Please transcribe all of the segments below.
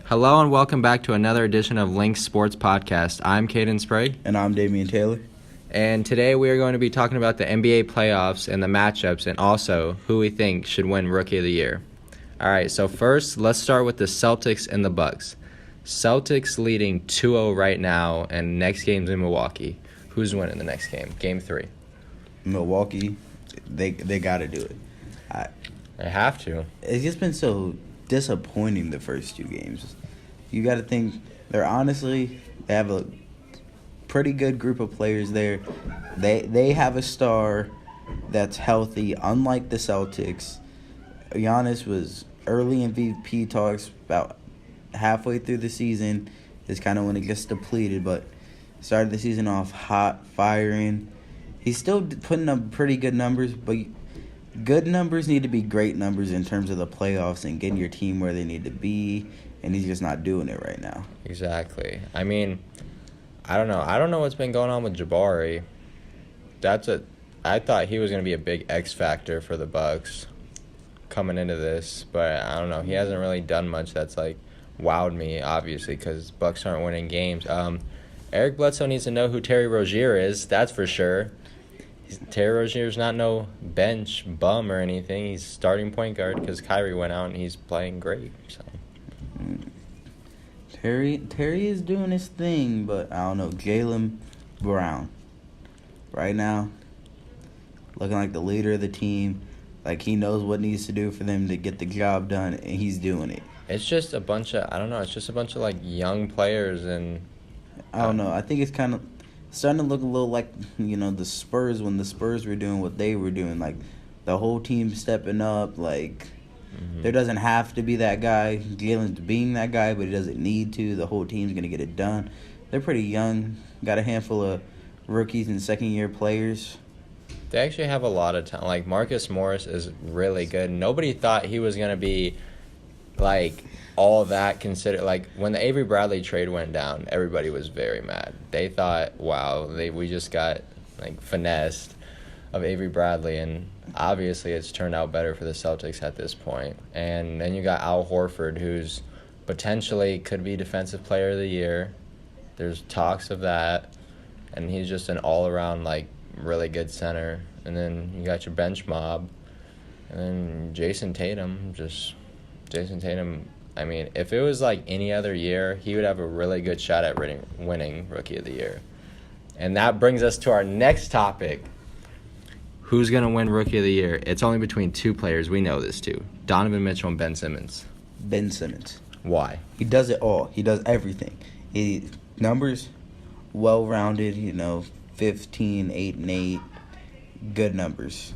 Hello and welcome back to another edition of Link Sports Podcast. I'm Caden Sprague. And I'm Damian Taylor. And today we are going to be talking about the NBA playoffs and the matchups and also who we think should win Rookie of the Year. All right, so first let's start with the Celtics and the Bucks. Celtics leading 2-0 right now, and next game's in Milwaukee. Who's winning the next game? Game 3. Milwaukee, they got to do it. They have to. It's just been so disappointing the first 2 games. You got to think they have a pretty good group of players there. They have a star that's healthy, unlike the Celtics. Giannis was early MVP talks about halfway through the season is kind of when it gets depleted, but started the season off hot, firing. He's still putting up pretty good numbers, but good numbers need to be great numbers in terms of the playoffs and getting your team where they need to be, and he's just not doing it right now. Exactly. I mean, I don't know. I don't know what's been going on with Jabari. I thought he was going to be a big X factor for the Bucks coming into this, but I don't know. He hasn't really done much that's like wowed me, obviously, because Bucks aren't winning games. Eric Bledsoe needs to know who Terry Rozier is. That's for sure. Terry Rozier's not no bench bum or anything. He's starting point guard because Kyrie went out and he's playing great. So Terry is doing his thing, but I don't know. Jaylen Brown, right now, looking like the leader of the team. Like he knows what needs to do for them to get the job done, and he's doing it. It's just a bunch of It's just a bunch of like young players, and I don't know. I think it's kind of starting to look a little like, the Spurs when the Spurs were doing what they were doing. Like, the whole team stepping up. Like, There doesn't have to be that guy. Jalen's being that guy, but he doesn't need to. The whole team's going to get it done. They're pretty young. Got a handful of rookies and second-year players. They actually have a lot of talent. Like, Marcus Morris is really good. Nobody thought he was going to be, like, all that considered. Like, when the Avery Bradley trade went down, everybody was very mad. They thought, wow, we just got, like, finessed of Avery Bradley, and obviously it's turned out better for the Celtics at this point. And then you got Al Horford, who's potentially could be Defensive Player of the Year. There's talks of that, and he's just an all-around, like, really good center. And then you got your bench mob, and then Jason Tatum, I mean, if it was like any other year, he would have a really good shot at winning Rookie of the Year. And that brings us to our next topic. Who's going to win Rookie of the Year? It's only between 2 players. We know this too. Donovan Mitchell and Ben Simmons. Ben Simmons. Why? He does it all. He does everything. Numbers, well-rounded, 15, 8, and 8. Good numbers.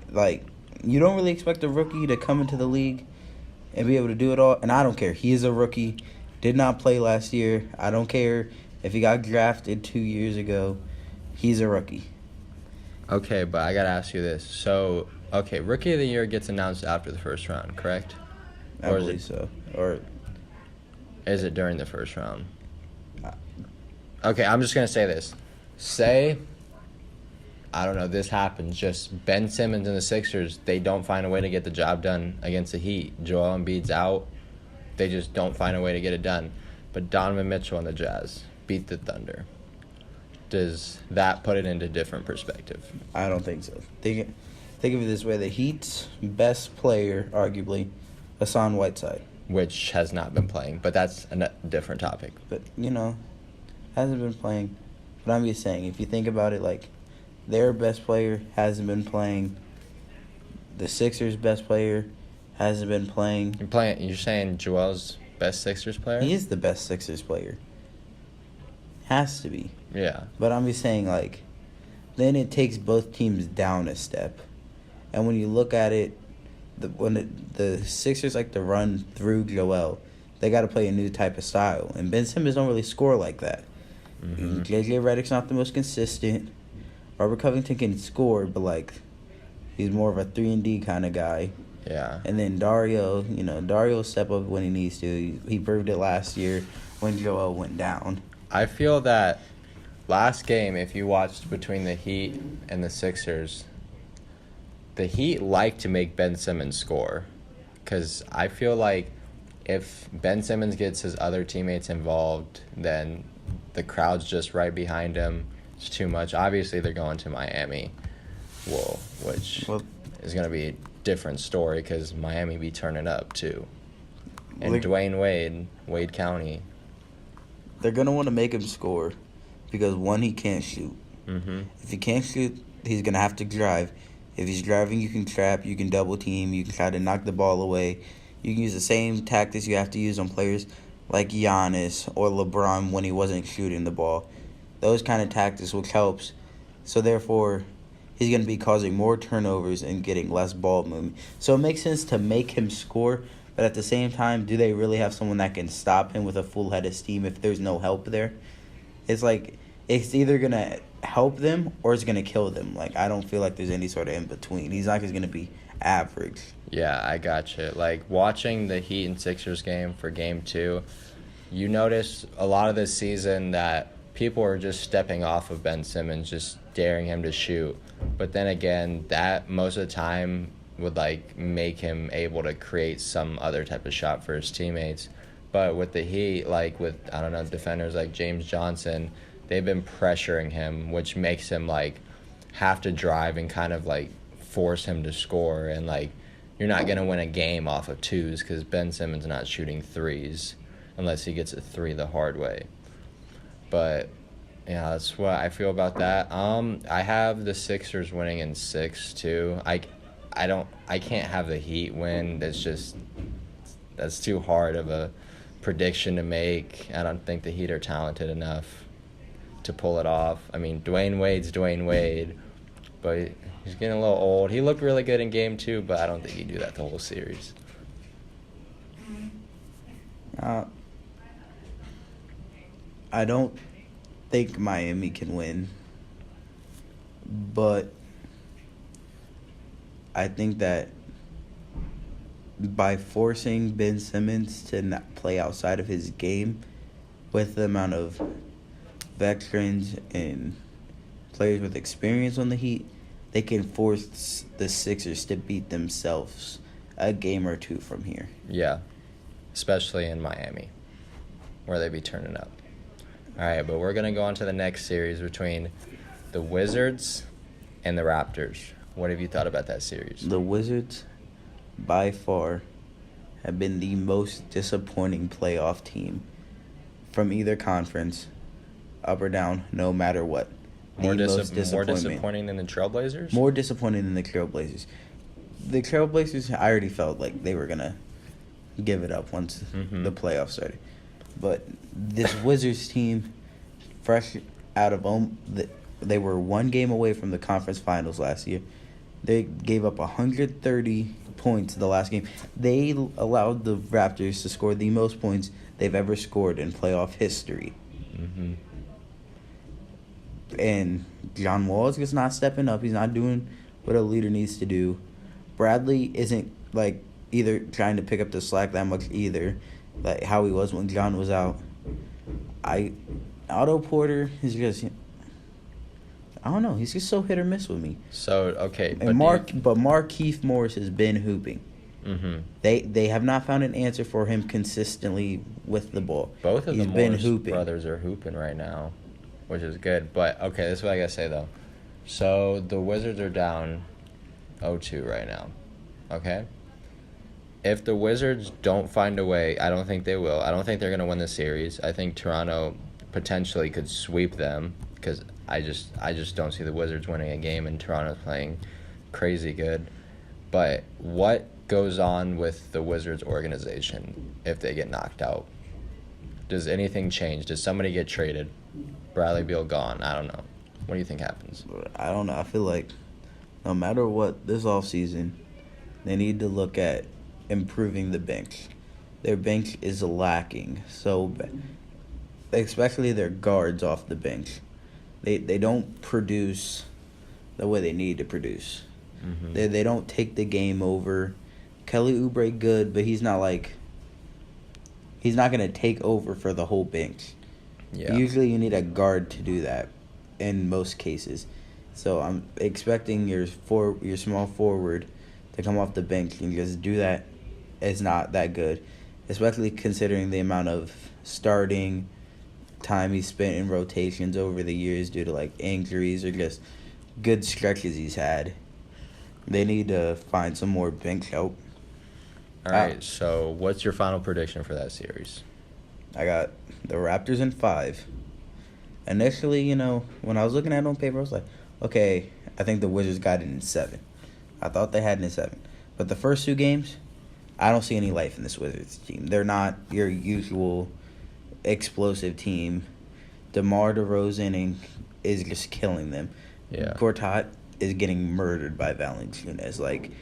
Like, you don't really expect a rookie to come into the league and be able to do it all. And I don't care. He is a rookie. Did not play last year. I don't care if he got drafted 2 years ago. He's a rookie. Okay, but I got to ask you this. So, Rookie of the Year gets announced after the first round, correct? I believe so. Or is it during the first round? Okay, I'm just going to say this. Say, I don't know, this happens. Just Ben Simmons and the Sixers, they don't find a way to get the job done against the Heat. Joel Embiid's out. They just don't find a way to get it done. But Donovan Mitchell and the Jazz beat the Thunder. Does that put it into different perspective? I don't think so. Think of it this way. The Heat's best player, arguably, Hassan Whiteside. Which has not been playing, but that's a different topic. But, hasn't been playing. But I'm just saying, if you think about it, like, their best player hasn't been playing. The Sixers' best player hasn't been playing. You're saying Joel's best Sixers player? He is the best Sixers player. Has to be. Yeah. But I'm just saying, like, then it takes both teams down a step. And when you look at it, when the Sixers like to run through Joel, they got to play a new type of style. And Ben Simmons don't really score like that. Mm-hmm. J.J. Redick's not the most consistent. Robert Covington can score, but, like, he's more of a 3-and-D kind of guy. Yeah. And then Dario will step up when he needs to. He proved it last year when Joel went down. I feel that last game, if you watched between the Heat and the Sixers, the Heat like to make Ben Simmons score. Because I feel like if Ben Simmons gets his other teammates involved, then the crowd's just right behind him. It's too much. Obviously, they're going to Miami, which is going to be a different story because Miami be turning up too. And Dwayne Wade County. They're going to want to make him score because, one, he can't shoot. Mm-hmm. If he can't shoot, he's going to have to drive. If he's driving, you can trap, you can double team, you can try to knock the ball away. You can use the same tactics you have to use on players like Giannis or LeBron when he wasn't shooting the ball. Those kind of tactics, which helps. So, therefore, he's going to be causing more turnovers and getting less ball movement. So, it makes sense to make him score, but at the same time, do they really have someone that can stop him with a full head of steam if there's no help there? It's like it's either going to help them or it's going to kill them. Like, I don't feel like there's any sort of in between. He's not going to be average. Yeah, I gotcha. Like, watching the Heat and Sixers game for Game 2, you notice a lot of this season that people are just stepping off of Ben Simmons, just daring him to shoot. But then again, that most of the time would, like, make him able to create some other type of shot for his teammates. But with the Heat, like, with, I don't know, defenders like James Johnson, they've been pressuring him, which makes him, like, have to drive and kind of, like, force him to score. And, like, you're not going to win a game off of twos because Ben Simmons not shooting threes unless he gets a three the hard way. But, yeah, that's what I feel about that. I have the Sixers winning in 6, too. I can't have the Heat win. That's too hard of a prediction to make. I don't think the Heat are talented enough to pull it off. I mean, Dwayne Wade's Dwayne Wade, but he's getting a little old. He looked really good in Game 2, but I don't think he'd do that the whole series. I don't think Miami can win, but I think that by forcing Ben Simmons to not play outside of his game with the amount of veterans and players with experience on the Heat, they can force the Sixers to beat themselves a game or two from here. Yeah, especially in Miami, where they be turning up. All right, but we're going to go on to the next series between the Wizards and the Raptors. What have you thought about that series? The Wizards, by far, have been the most disappointing playoff team from either conference, up or down, no matter what. More disappointing than the Trailblazers? More disappointing than the Trailblazers. The Trailblazers, I already felt like they were going to give it up once the playoffs started. But this Wizards team, fresh out of they were one game away from the conference finals last year. They gave up 130 points the last game. They allowed the Raptors to score the most points they've ever scored in playoff history. Mm-hmm. And John Wall is just not stepping up. He's not doing what a leader needs to do. Bradley isn't, like, either trying to pick up the slack that much either, like how he was when John was out. Otto Porter is just, I don't know. He's just so hit or miss with me. So, okay. And Markieff Morris has been hooping. Mm-hmm. They have not found an answer for him consistently with the ball. Both of the Morris brothers are hooping right now, which is good. But, okay, this is what I got to say, though. So, the Wizards are down 0-2 right now, okay? If the Wizards don't find a way, I don't think they will. I don't think they're going to win the series. I think Toronto potentially could sweep them because I just don't see the Wizards winning a game, and Toronto's playing crazy good. But what goes on with the Wizards organization if they get knocked out? Does anything change? Does somebody get traded? Bradley Beal gone? I don't know. What do you think happens? I don't know. I feel like no matter what this offseason, they need to look at improving the bench. Their bench is lacking so bad, especially their guards off the bench. They don't produce the way they need to produce. Mm-hmm. They don't take the game over. Kelly Oubre good, but he's not going to take over for the whole bench. Yeah. Usually you need a guard to do that in most cases. So I'm expecting your small forward to come off the bench and just do that. It's not that good. especially considering the amount of starting time he spent in rotations over the years due to like injuries or just good stretches he's had. They need to find some more bench help. All right, so what's your final prediction for that series? I got the Raptors in 5. Initially, when I was looking at it on paper, I was like, okay, I think the Wizards got it in 7. I thought they had it in 7. But the first 2 games, I don't see any life in this Wizards team. They're not your usual explosive team. DeMar DeRozan is just killing them. Yeah. Gortat is getting murdered by Valanciunas. Like,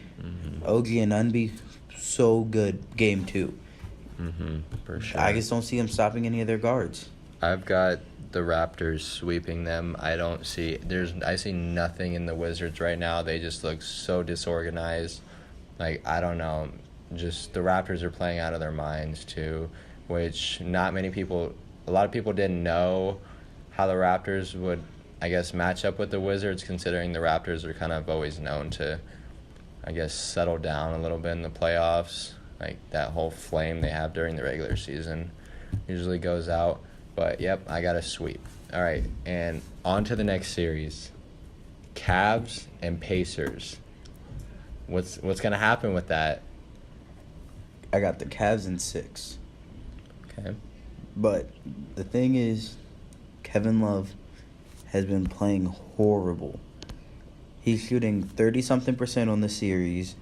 OG Anunoby, so good game 2. For sure. I just don't see them stopping any of their guards. I've got the Raptors sweeping them. I see nothing in the Wizards right now. They just look so disorganized. Like, I don't know. Just the Raptors are playing out of their minds too, which a lot of people didn't know how the Raptors would, I guess, match up with the Wizards, considering the Raptors are kind of always known to, I guess, settle down a little bit in the playoffs. Like, that whole flame they have during the regular season usually goes out. But, yep, I got a sweep. All right, and on to the next series. Cavs and Pacers. What's going to happen with that? I got the Cavs in 6. Okay. But the thing is, Kevin Love has been playing horrible. He's shooting 30-something% on the series.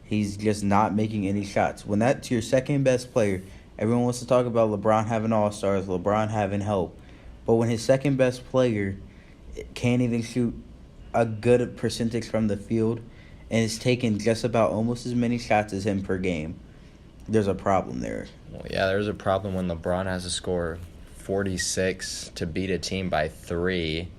He's just not making any shots. When that's your second best player, everyone wants to talk about LeBron having all-stars, LeBron having help. But when his second best player can't even shoot a good percentage from the field and is taking just about almost as many shots as him per game, there's a problem there. Well, yeah, there's a problem when LeBron has to score 46 to beat a team by 3,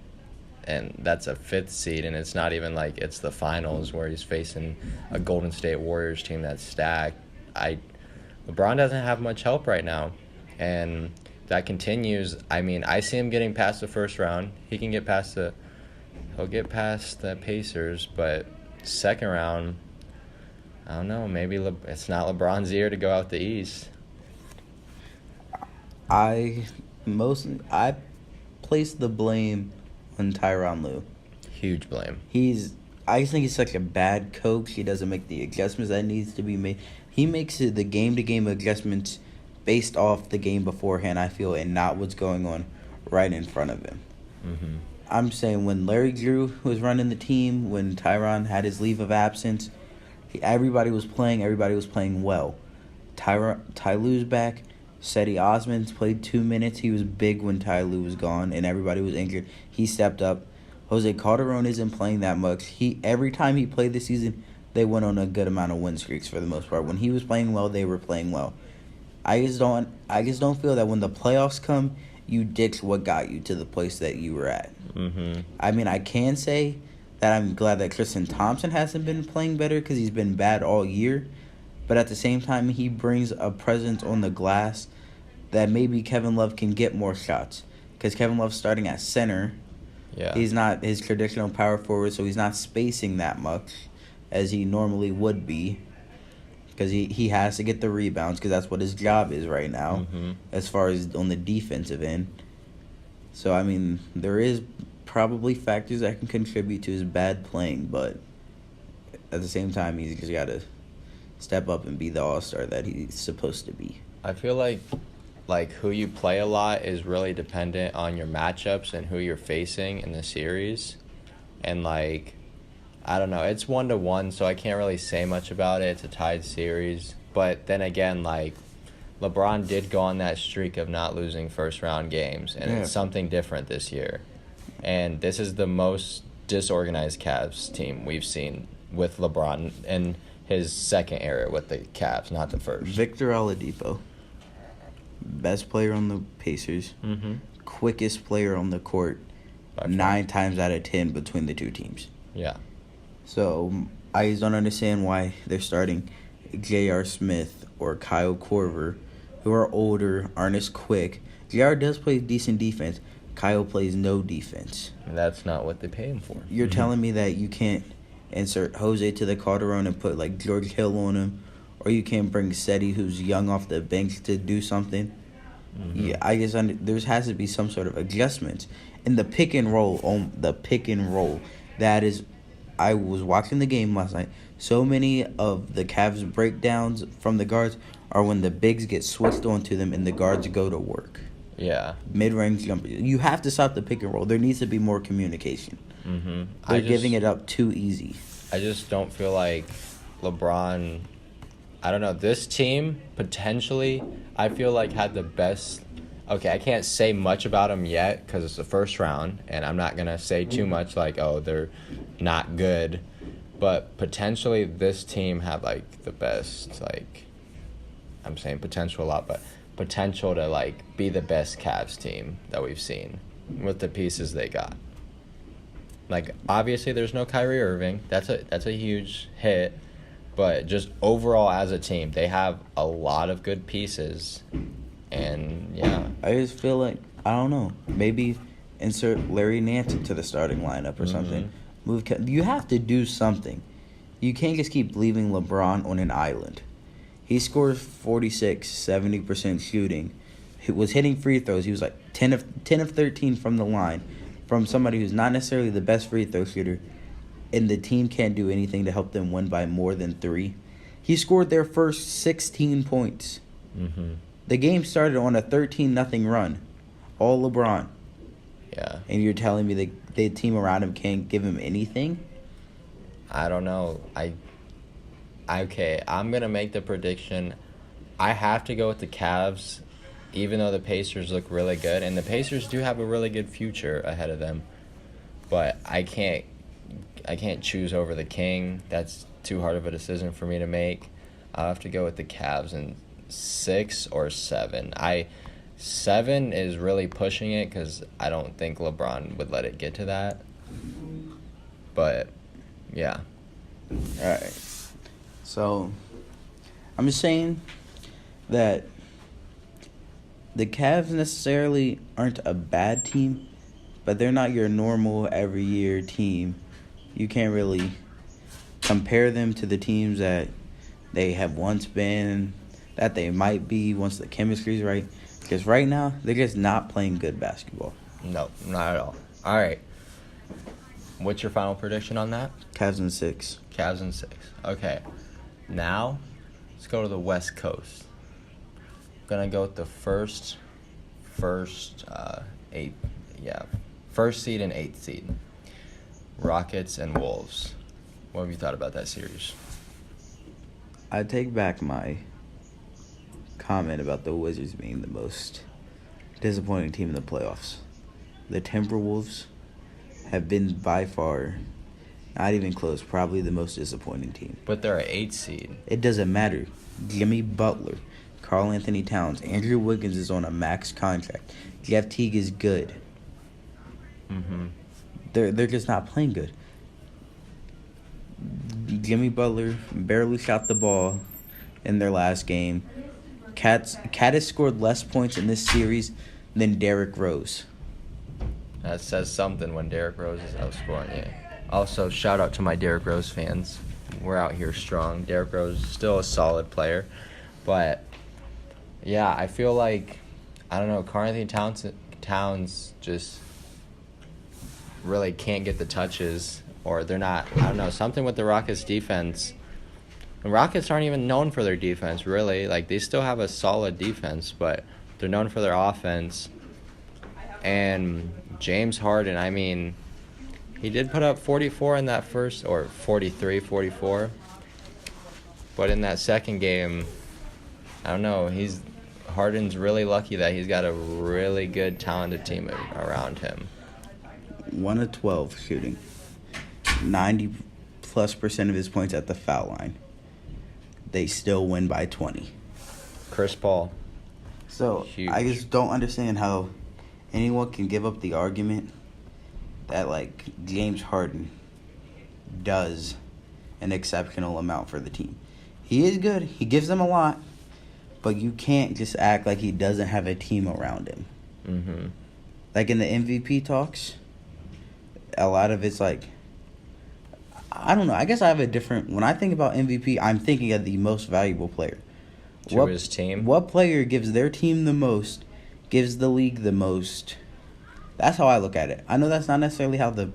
and that's a 5th seed, and it's not even like it's the finals where he's facing a Golden State Warriors team that's stacked. LeBron doesn't have much help right now, and that continues. I mean, I see him getting past the first round. He'll get past the Pacers, but second round, I don't know. Maybe it's not LeBron's year to go out the East. I place the blame on Tyronn Lue. Huge blame. I just think he's such a bad coach. He doesn't make the adjustments that needs to be made. He makes the game-to-game adjustments based off the game beforehand, I feel, and not what's going on right in front of him. I'm saying when Larry Drew was running the team, when Tyronn had his leave of absence, everybody was playing well. Ty Lue's back. Cedi Osman's played 2 minutes. He was big when Ty Lue was gone and everybody was injured. He stepped up. Jose Calderon isn't playing that much. Every time he played this season, they went on a good amount of win streaks for the most part. When he was playing well, they were playing well. I just don't feel that when the playoffs come, you ditch what got you to the place that you were at. I mean, I can say that I'm glad that Tristan Thompson hasn't been playing better because he's been bad all year. But at the same time, he brings a presence on the glass that maybe Kevin Love can get more shots. Because Kevin Love's starting at center. Yeah. He's not his traditional power forward, so he's not spacing that much as he normally would be. Because he has to get the rebounds because that's what his job is right now as far as on the defensive end. So, I mean, there is probably factors that can contribute to his bad playing, but at the same time, he's just got to step up and be the all-star that he's supposed to be. I feel like who you play a lot is really dependent on your matchups and who you're facing in the series. And, like, I don't know, it's 1-1, so I can't really say much about it. It's a tied series. But then again, like, LeBron did go on that streak of not losing first-round games, and it's something different this year. And this is the most disorganized Cavs team we've seen with LeBron in his second era with the Cavs, not the first. Victor Oladipo, best player on the Pacers, quickest player on the court, 9 times out of 10 between the two teams. Yeah. So I just don't understand why they're starting J.R. Smith or Kyle Korver, who are older, aren't as quick. J.R. does play decent defense. Kyle plays no defense. And that's not what they pay him for. You're telling me that you can't insert Jose to the Calderon and put like George Hill on him or you can't bring Seti, who's young off the bench, to do something. Yeah, I guess there has to be some sort of adjustments in the pick and roll. On the pick and roll, that is, I was watching the game last night. So many of the Cavs breakdowns from the guards are when the bigs get switched onto them and the guards go to work. Yeah. Mid-range jumper. You have to stop the pick and roll. There needs to be more communication. They're giving it up too easy. I just don't feel like LeBron. I don't know. This team potentially, I feel like, had the best. Okay, I can't say much about them yet because it's the first round, and I'm not gonna say too much like, oh, they're not good. But potentially, this team had like the best. Like, I'm saying potential a lot, but potential to like be the best Cavs team that we've seen with the pieces they got. Like, obviously, there's no Kyrie Irving. That's a huge hit. But just overall as a team, they have a lot of good pieces. And, yeah. I just feel like, I don't know, maybe insert Larry Nance into the starting lineup or something. You have to do something. You can't just keep leaving LeBron on an island. He scores 46, 70% shooting. He was hitting free throws. He was like 10 of 13 from the line from somebody who's not necessarily the best free throw shooter, and the team can't do anything to help them win by more than 3. He scored their first 16 points. The game started on a 13-0 run. All LeBron. Yeah. And you're telling me the team around him can't give him anything? I don't know. Okay, I'm going to make the prediction. I have to go with the Cavs, even though the Pacers look really good. And the Pacers do have a really good future ahead of them. But I can't choose over the King. That's too hard of a decision for me to make. I'll have to go with the Cavs in 6 or 7. 7 is really pushing it because I don't think LeBron would let it get to that. But, yeah. All right. So, I'm just saying that the Cavs necessarily aren't a bad team, but they're not your normal every year team. You can't really compare them to the teams that they have once been, that they might be once the chemistry's right. Because right now, they're just not playing good basketball. No, not at all. All right. What's your final prediction on that? Cavs in 6. Cavs in 6. Okay. Now, let's go to the West Coast. I'm going to go with the first seed and 8th seed. Rockets and Wolves. What have you thought about that series? I take back my comment about the Wizards being the most disappointing team in the playoffs. The Timberwolves have been by far, not even close, probably the most disappointing team. But they're an 8th seed. It doesn't matter. Jimmy Butler, Karl Anthony Towns, Andrew Wiggins is on a max contract. Jeff Teague is good. They're just not playing good. Jimmy Butler barely shot the ball in their last game. Cat has scored less points in this series than Derrick Rose. That says something when Derrick Rose is outscoring you. Also, shout out to my Derrick Rose fans. We're out here strong. Derrick Rose is still a solid player. But, yeah, I feel like, I don't know, Karl Anthony Towns just really can't get the touches, or they're not, I don't know, something with the Rockets defense. The Rockets aren't even known for their defense, really. Like, they still have a solid defense, but they're known for their offense. And James Harden, I mean, he did put up 44 in that first, or 43, 44. But in that second game, I don't know, Harden's really lucky that he's got a really good, talented team around him. 1 of 12 shooting. 90+% of his points at the foul line. They still win by 20. Chris Paul. So, Huge. I just don't understand how anyone can give up the argument that, like, James Harden does an exceptional amount for the team. He is good. He gives them a lot. But you can't just act like he doesn't have a team around him. Like in the MVP talks, a lot of it's like, I don't know. I guess I have a different. When I think about MVP, I'm thinking of the most valuable player. To his team? What player gives their team the most, gives the league the most? That's how I look at it. I know that's not necessarily how the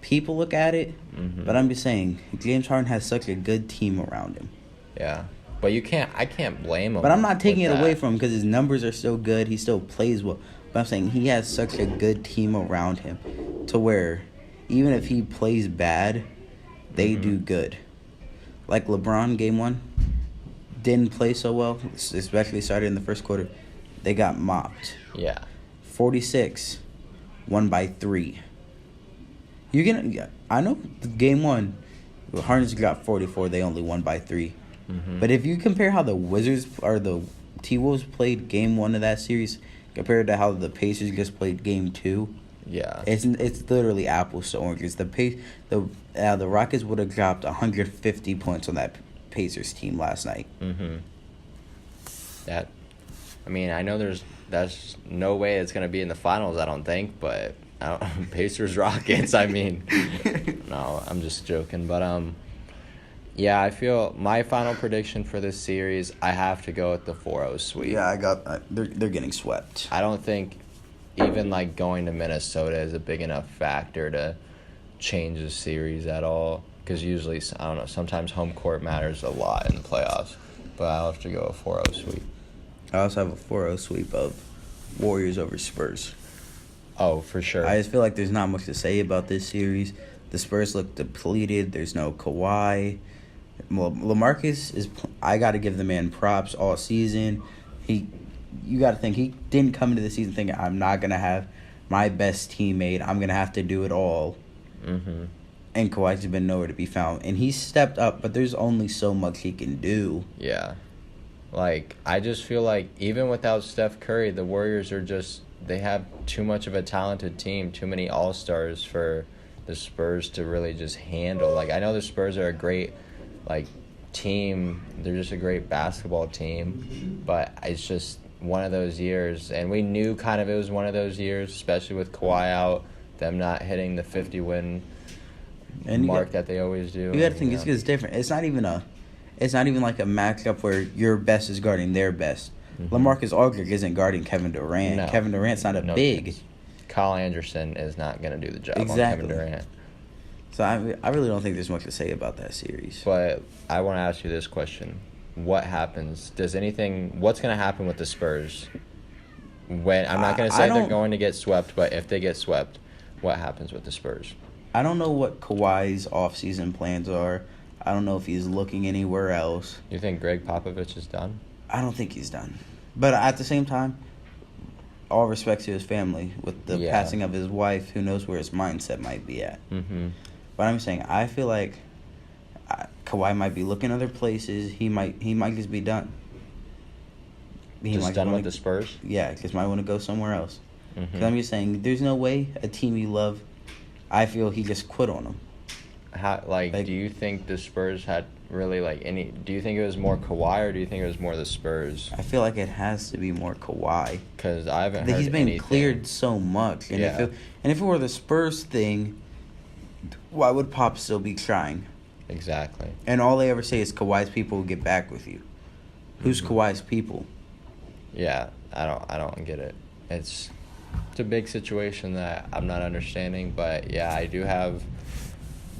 people look at it, but I'm just saying James Harden has such a good team around him. Yeah. But I can't blame him. But I'm not taking it away from him because his numbers are still good. He still plays well. But I'm saying he has such a good team around him to where even if he plays bad, they do good. Like LeBron, game 1, didn't play so well, especially started in the first quarter. They got mopped. Yeah. 46, won by 3. I know game 1, Harden's got 44. They only won by 3. But if you compare how the Wizards or the T-Wolves played game 1 of that series compared to how the Pacers just played game 2, yeah, it's literally apples to oranges. The Rockets would have dropped 150 points on that Pacers team last night. I know that's no way it's gonna be in the finals. I don't think, but Pacers Rockets. No, I'm just joking, but yeah, I feel my final prediction for this series, I have to go with the 4-0 sweep. Yeah, they're getting swept. I don't think even like going to Minnesota is a big enough factor to change the series at all. Because usually, I don't know, sometimes home court matters a lot in the playoffs. But I'll have to go a 4-0 sweep. I also have a 4-0 sweep of Warriors over Spurs. Oh, for sure. I just feel like there's not much to say about this series. The Spurs look depleted. There's no Kawhi. LaMarcus is. I got to give the man props all season. You got to think he didn't come into the season thinking I'm not gonna have my best teammate. I'm gonna have to do it all. And Kawhi's been nowhere to be found, and he's stepped up. But there's only so much he can do. Yeah, like I just feel like even without Steph Curry, the Warriors they have too much of a talented team, too many all-stars for the Spurs to really just handle. Like I know the Spurs are a great team, they're just a great basketball team, but it's just one of those years, and we knew kind of it was one of those years, especially with Kawhi out, them not hitting the 50-win mark that they always do. You got to think it's different. It's not even like a matchup where your best is guarding their best. LaMarcus Aldridge isn't guarding Kevin Durant. No. Kevin Durant's not big. Chance. Kyle Anderson is not going to do the job on Kevin Durant. So I really don't think there's much to say about that series. But I want to ask you this question. What happens? What's going to happen with the Spurs? When I'm not going to say they're going to get swept, but if they get swept, what happens with the Spurs? I don't know what Kawhi's off-season plans are. I don't know if he's looking anywhere else. You think Greg Popovich is done? I don't think he's done. But at the same time, all respect to his family. With the passing of his wife, who knows where his mindset might be at. But I'm saying, I feel like Kawhi might be looking other places. He might just be done. Just done with the Spurs? Yeah, just might want to go somewhere else. Because I'm just saying, there's no way a team you love, I feel he just quit on them. Do you think the Spurs had really do you think it was more Kawhi or do you think it was more the Spurs? I feel like it has to be more Kawhi. Because I haven't heard he's been anything. Cleared so much. And if it were the Spurs thing, why would Pop still be trying? Exactly. And all they ever say is Kawhi's people will get back with you. Who's Kawhi's people? Yeah, I don't get it. It's a big situation that I'm not understanding, but yeah, I do have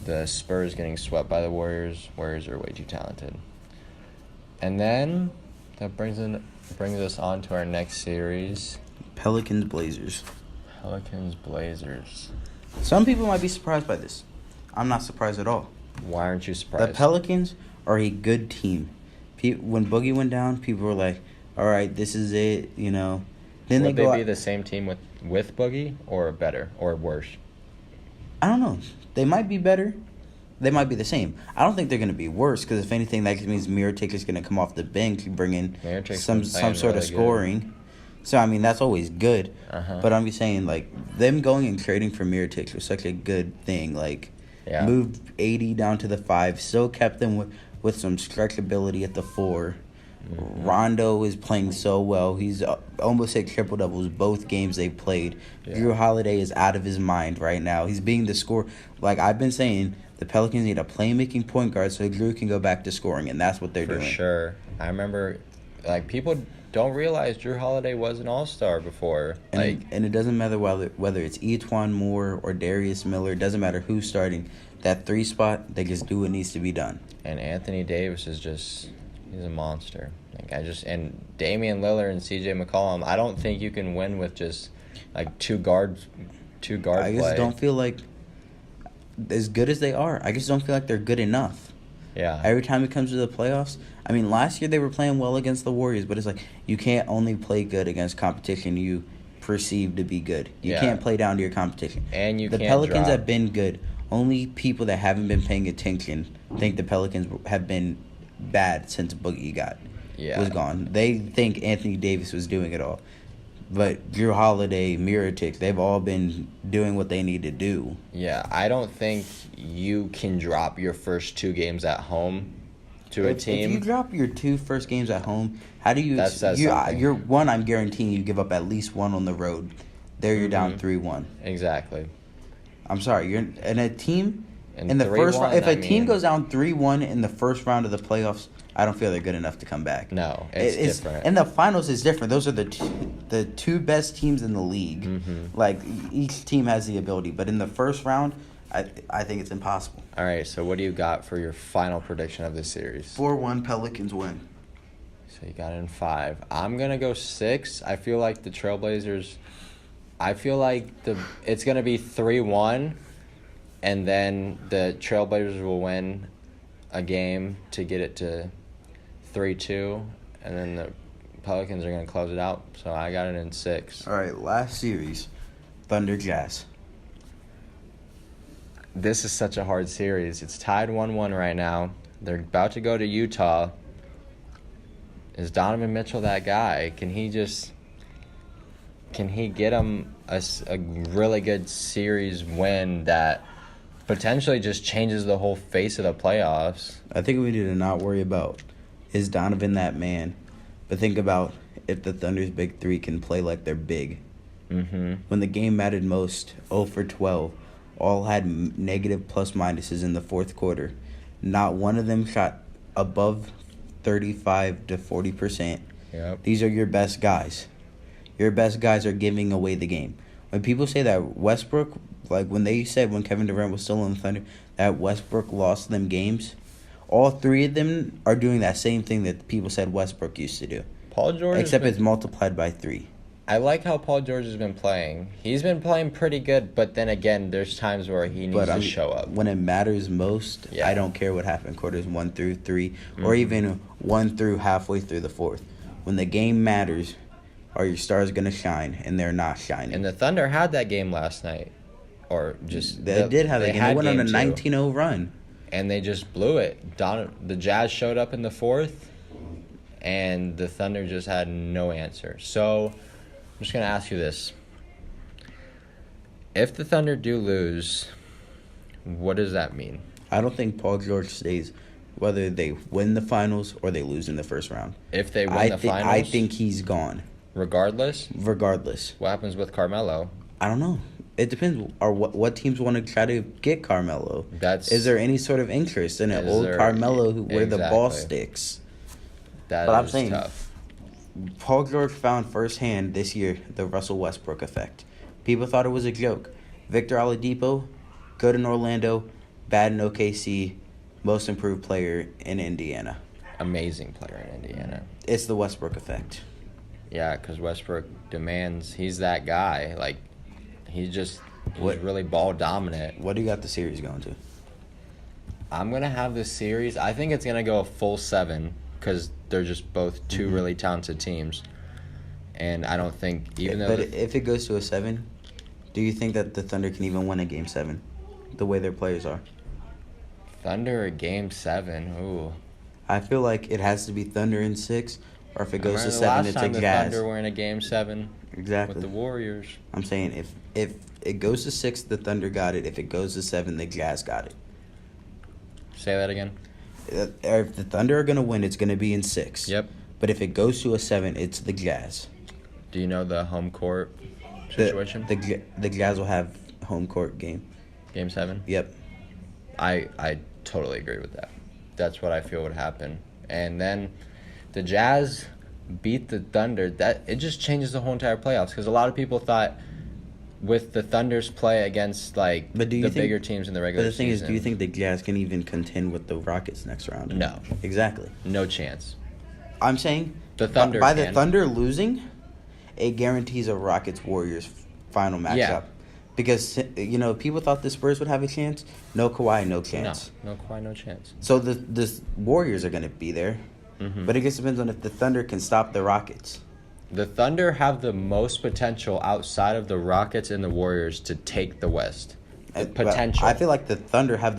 the Spurs getting swept by the Warriors. Warriors are way too talented. And then that brings us on to our next series. Pelicans Blazers. Some people might be surprised by this. I'm not surprised at all. Why aren't you surprised? The Pelicans are a good team. When Boogie went down, people were like, all right, this is it, you know. Then Would they be the same team with Boogie or better or worse? I don't know. They might be better. They might be the same. I don't think they're going to be worse because if anything, that means Mirotic is going to come off the bench and bring in some sort of scoring. Good. So, I mean, that's always good. But I'm just saying, them going and trading for Mirotic was such a good thing. Moved 80 down to the 5, still kept them with some stretchability at the 4. Rondo is playing so well. He's almost hit triple-doubles both games they played. Drew Holiday is out of his mind right now. He's being the scorer. Like I've been saying, The Pelicans need a playmaking point guard so Drew can go back to scoring, and that's what they're For doing. sure. I remember, like, people don't realize Drew Holiday was an all-star before. And it doesn't matter whether it's Etuan Moore or Darius Miller. It doesn't matter who's starting. That 3 spot, they just do what needs to be done. And Anthony Davis is just, he's a monster. And Damian Lillard and CJ McCollum, I don't think you can win with just, like, two guard I just play. don't feel like, as good as they are, I just don't feel like they're good enough. Yeah. Every time it comes to the playoffs, I mean, last year they were playing well against the Warriors, but it's like you can't only play good against competition you perceive to be good. You can't play down to your competition. And the can't Pelicans drop. have been good. Only people that haven't been paying attention think the Pelicans have been bad since Boogie was gone. They think Anthony Davis was doing it all. But Drew Holiday, Mirotic, they've all been doing what they need to do. Yeah, I don't think you can drop your first 2 games at home to a team. If you drop your 2 first games at home, how do you? That says something. You're one. I'm guaranteeing you give up at least 1 on the road. There, you're down 3-1. Exactly. I'm sorry. You're in a team And in the first 3-1, round. If a team goes down 3-1 in the first round of the playoffs, I don't feel they're good enough to come back. No, it's different. In the finals, it's different. Those are the 2 best teams in the league. Mm-hmm. Like each team has the ability, but in the first round, I think it's impossible. All right, so what do you got for your final prediction of this series? 4-1 Pelicans win. So you got it in 5. I'm going to go 6. I feel like the Trailblazers, it's going to be 3-1, and then the Trailblazers will win a game to get it to 3-2, and then the Pelicans are going to close it out. So I got it in 6. All right, last series, Thunder Jazz. This is such a hard series. It's tied 1-1 right now. They're about to go to Utah. Is Donovan Mitchell that guy? Can he get them a really good series win that potentially just changes the whole face of the playoffs? I think we need to not worry about, is Donovan that man? But think about if the Thunder's big 3 can play like they're big. Mm-hmm. When the game mattered most, 0 for 12, all had negative plus minuses in the fourth quarter. Not one of them shot above 35 to 40%. Yep. These are your best guys. Your best guys are giving away the game. When people say that Westbrook, like when they said when Kevin Durant was still in the Thunder, that Westbrook lost them games, all 3 of them are doing that same thing that people said Westbrook used to do. Paul George. Except it's multiplied by 3. I like how Paul George has been playing. He's been playing pretty good, but then again, there's times where he needs to show up. When it matters most, I don't care what happened quarters 1 through 3, or even 1 through halfway through the fourth. When the game matters, are your stars going to shine? And they're not shining. And the Thunder had that game last night. Or just... They did have that game. They went on a 19-0 run. And they just blew it. The Jazz showed up in the fourth, and the Thunder just had no answer. So, I'm just going to ask you this. If the Thunder do lose, what does that mean? I don't think Paul George stays whether they win the finals or they lose in the first round. If they win the finals? I think he's gone. Regardless? Regardless. What happens with Carmelo? I don't know. It depends. Or what teams want to try to get Carmelo? Is there any sort of interest in an old Carmelo where the ball sticks? But I'm saying, tough. Paul George found firsthand this year the Russell Westbrook effect. People thought it was a joke. Victor Oladipo, good in Orlando, bad in OKC, most improved player in Indiana. Amazing player in Indiana. It's the Westbrook effect. Yeah, because Westbrook demands, he's that guy. Like, he's really ball dominant. What do you got the series going to? I'm going to have this series. I think it's going to go a full 7 because they're just both two really talented teams. And I don't think But if it goes to a 7, do you think that the Thunder can even win a Game 7 the way their players are? Thunder Game 7, ooh. I feel like it has to be Thunder in 6, or if it goes to 7, last it's a time the Jazz. Thunder were in a Game 7 Exactly. with the Warriors. I'm saying if it goes to 6, the Thunder got it. If it goes to 7, the Jazz got it. Say that again. If the Thunder are going to win, it's going to be in 6. Yep. But if it goes to a 7, it's the Jazz. Do you know the home court situation? The Jazz will have home court game. Game 7? Yep. I totally agree with that. That's what I feel would happen. And then the Jazz beat the Thunder. That it just changes the whole entire playoffs because a lot of people thought with the Thunder's play against like the bigger teams in the regular season. But the thing is, do you think the Jazz can even contend with the Rockets next round? No. Exactly. No chance. I'm saying the Thunder by the Thunder losing, it guarantees a Rockets Warriors final matchup. Yeah. Because people thought the Spurs would have a chance. No Kawhi, no chance. No Kawhi, no chance. So the Warriors are going to be there, but it just depends on if the Thunder can stop the Rockets. The Thunder have the most potential outside of the Rockets and the Warriors to take the West. Potential. I feel like the Thunder have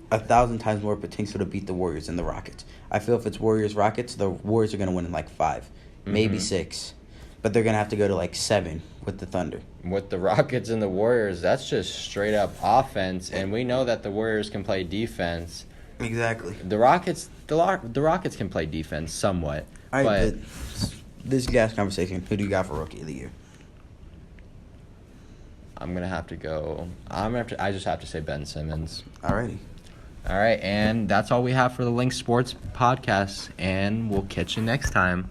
1,000 times more potential to beat the Warriors than the Rockets. I feel if it's Warriors-Rockets, the Warriors are going to win in like 5, maybe 6. But they're going to have to go to like 7 with the Thunder. With the Rockets and the Warriors, that's just straight up offense, and we know that the Warriors can play defense. Exactly. The Rockets can play defense somewhat. All right, but this gas conversation, who do you got for Rookie of the Year? I'm going to have to go. I just have to say Ben Simmons. Alrighty. All right, and that's all we have for the Link Sports podcast, and we'll catch you next time.